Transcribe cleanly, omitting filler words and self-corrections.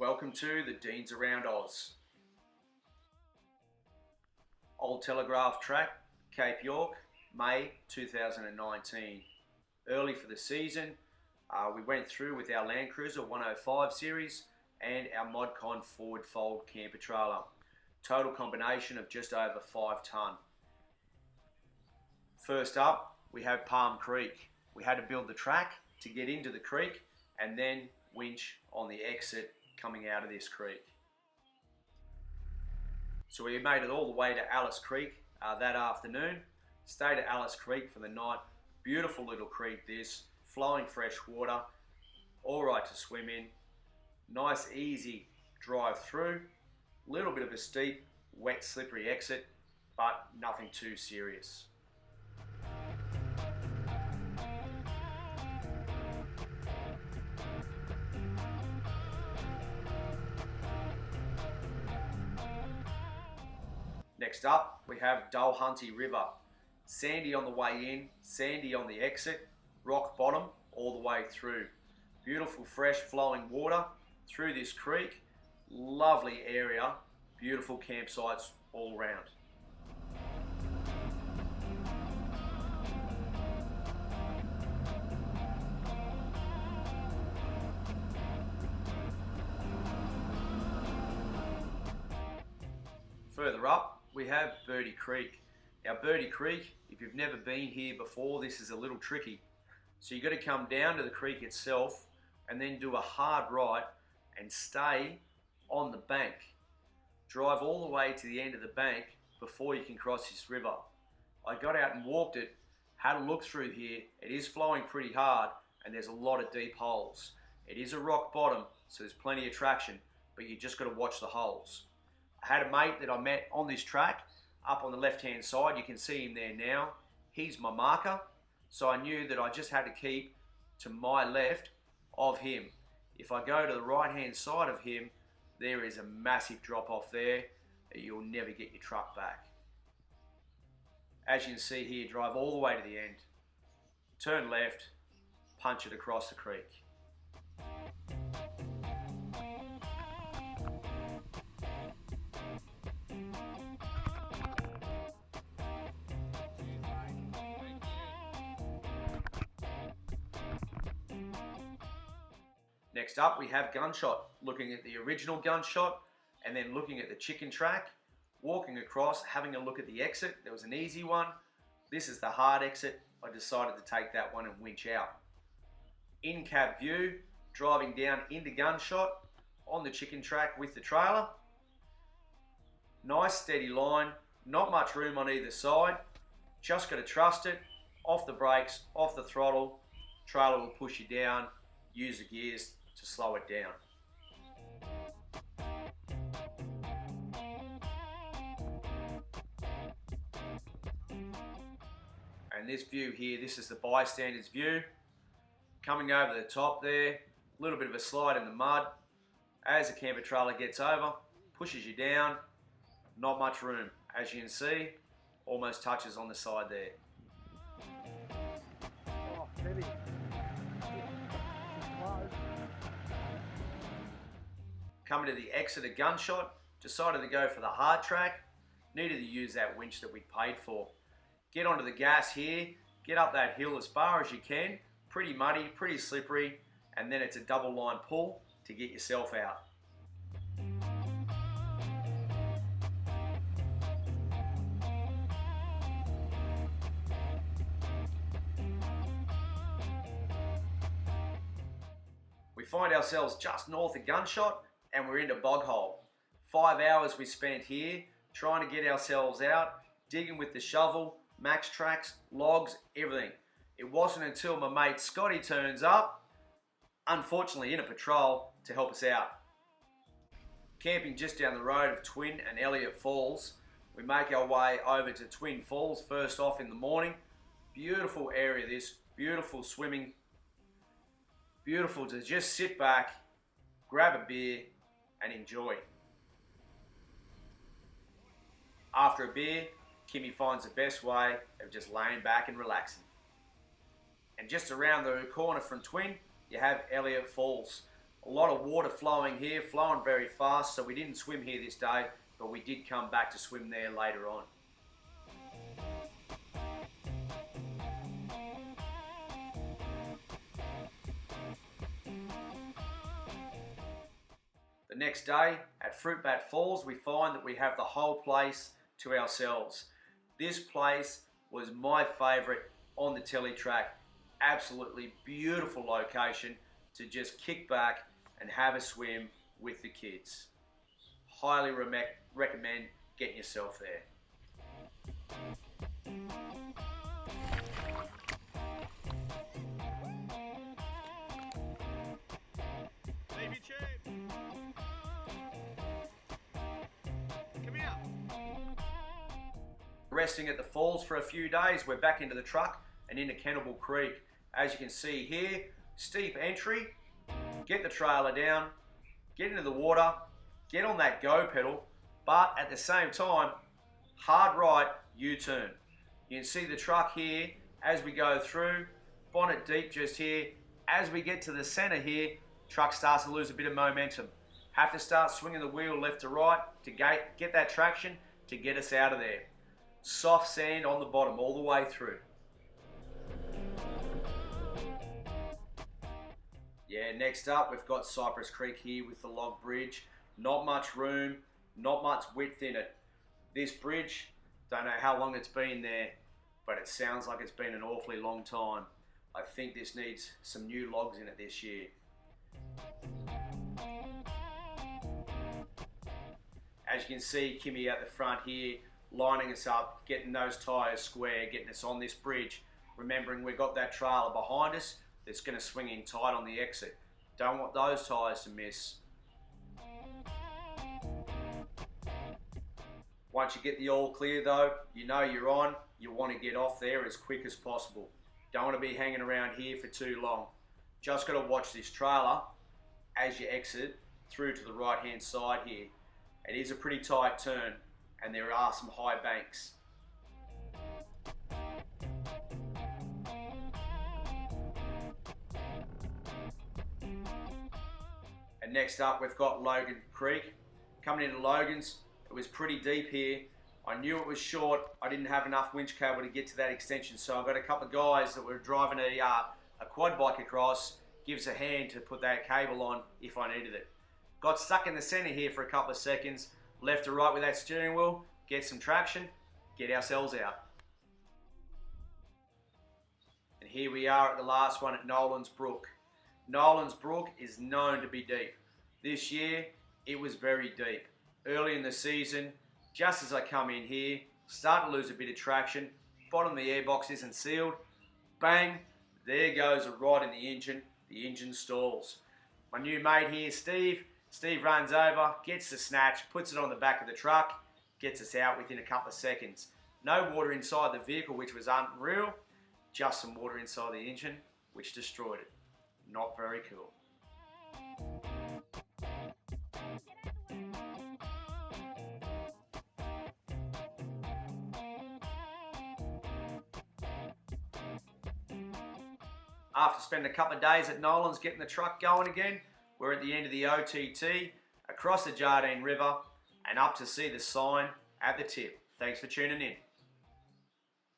Welcome to the Deans Around Oz. Old Telegraph Track, Cape York, May 2019. Early for the season, we went through with our Land Cruiser 105 series and our ModCon forward fold camper trailer. Total combination of just over 5 tonne. First up, we have Palm Creek. We had to build the track to get into the creek and then winch on the exit coming out of this creek. So we made it all the way to Alice Creek that afternoon. Stayed at Alice Creek for the night. Beautiful little creek this, flowing fresh water, all right to swim in. Nice easy drive through. Little bit of a steep, wet, slippery exit, but nothing too serious. Next up, we have DULHUNTY River. Sandy on the way in, sandy on the exit, rock bottom all the way through. Beautiful fresh flowing water through this creek. Lovely area, beautiful campsites all around. Further up, we have Bertie Creek. Now Bertie Creek, if you've never been here before, this is a little tricky. So you've got to come down to the creek itself and then do a hard right and stay on the bank. Drive all the way to the end of the bank before you can cross this river. I got out and walked it, had a look through here. It is flowing pretty hard and there's a lot of deep holes. It is a rock bottom, so there's plenty of traction, but you just got to watch the holes. I had a mate that I met on this track up on the left hand side. You can see him there now. He's my marker, so I knew that I just had to keep to my left of him. If I go to the right hand side of him, there is a massive drop off there that you'll never get your truck back. As you can see here, drive all the way to the end, turn left, punch it across the creek. Next up, we have Gunshot, looking at the original Gunshot and then looking at the chicken track, walking across, having a look at the exit. There was an easy one. This is the hard exit. I decided to take that one and winch out. In cab view, driving down into Gunshot on the chicken track with the trailer. Nice steady line, not much room on either side. Just got to trust it, off the brakes, off the throttle. Trailer will push you down, use the gears to slow it down. And this view here, this is the bystander's view. Coming over the top there, a little bit of a slide in the mud. As the camper trailer gets over, pushes you down, not much room. As you can see, almost touches on the side there. Oh, heavy. Coming to the exit of Gunshot, decided to go for the hard track. Needed to use that winch that we paid for. Get onto the gas here, get up that hill as far as you can. Pretty muddy, pretty slippery, and then it's a double line pull to get yourself out. We find ourselves just north of Gunshot and we're into Bog Hole. 5 hours we spent here trying to get ourselves out, digging with the shovel, max tracks, logs, everything. It wasn't until my mate Scotty turns up, unfortunately in a patrol, to help us out. Camping just down the road of Twin and ELLIOTFALls, we make our way over to Twin Falls first off in the morning. Beautiful area this, beautiful swimming, beautiful to just sit back, grab a beer and enjoy. After a beer, Kimmy finds the best way of just laying back and relaxing. And just around the corner from Twin, you have ELLIOTFALls. A lot of water flowing here, flowing very fast, so we didn't swim here this day, but we did come back to swim there later on. The next day at Fruitbat Falls, we find that we have the whole place to ourselves. This place was my favourite on the Tele Track. Absolutely beautiful location to just kick back and have a swim with the kids. Highly recommend getting yourself there. Resting at the falls for a few days, we're back into the truck and into Cannibal Creek. As you can see here, steep entry, get the trailer down, get into the water, get on that go pedal, but at the same time, hard right U-turn. You can see the truck here as we go through, bonnet deep just here. As we get to the center here, truck starts to lose a bit of momentum. Have to start swinging the wheel left to right to get that traction to get us out of there. Soft sand on the bottom all the way through. Yeah, next up we've got Cypress Creek here with the log bridge. Not much room, not much width in it. This bridge, don't know how long it's been there, but it sounds like it's been an awfully long time. I think this needs some new logs in it this year. As you can see, Kimmy out the front here, lining us up, getting those tyres square, getting us on this bridge. Remembering we've got that trailer behind us that's going to swing in tight on the exit. Don't want those tyres to miss. Once you get the all clear though, you know you're on, you want to get off there as quick as possible. Don't want to be hanging around here for too long. Just got to watch this trailer as you exit through to the right hand side here. It is a pretty tight turn and there are some high banks. And next up we've got Logan Creek. Coming into Logan's, it was pretty deep here. I knew it was short. I didn't have enough winch cable to get to that extension, so I got a couple of guys that were driving a quad bike across, gives a hand to put that cable on if I needed it. Got stuck in the center here for a couple of seconds, left to right with that steering wheel, get some traction, get ourselves out. And here we are at the last one at NOLANS Brook. NOLANS Brook is known to be deep. This year, it was very deep. Early in the season, just as I come in here, start to lose a bit of traction, bottom of the airbox isn't sealed, bang, there goes a rod in the engine stalls. My new mate here, Steve runs over, gets the snatch, puts it on the back of the truck, gets us out within a couple of seconds. No water inside the vehicle, which was unreal, just some water inside the engine, which destroyed it. Not very cool. After spending a couple of days at NOLANS getting the truck going again, we're at the end of the OTT, across the Jardine River, and up to see the sign at the tip. Thanks for tuning in.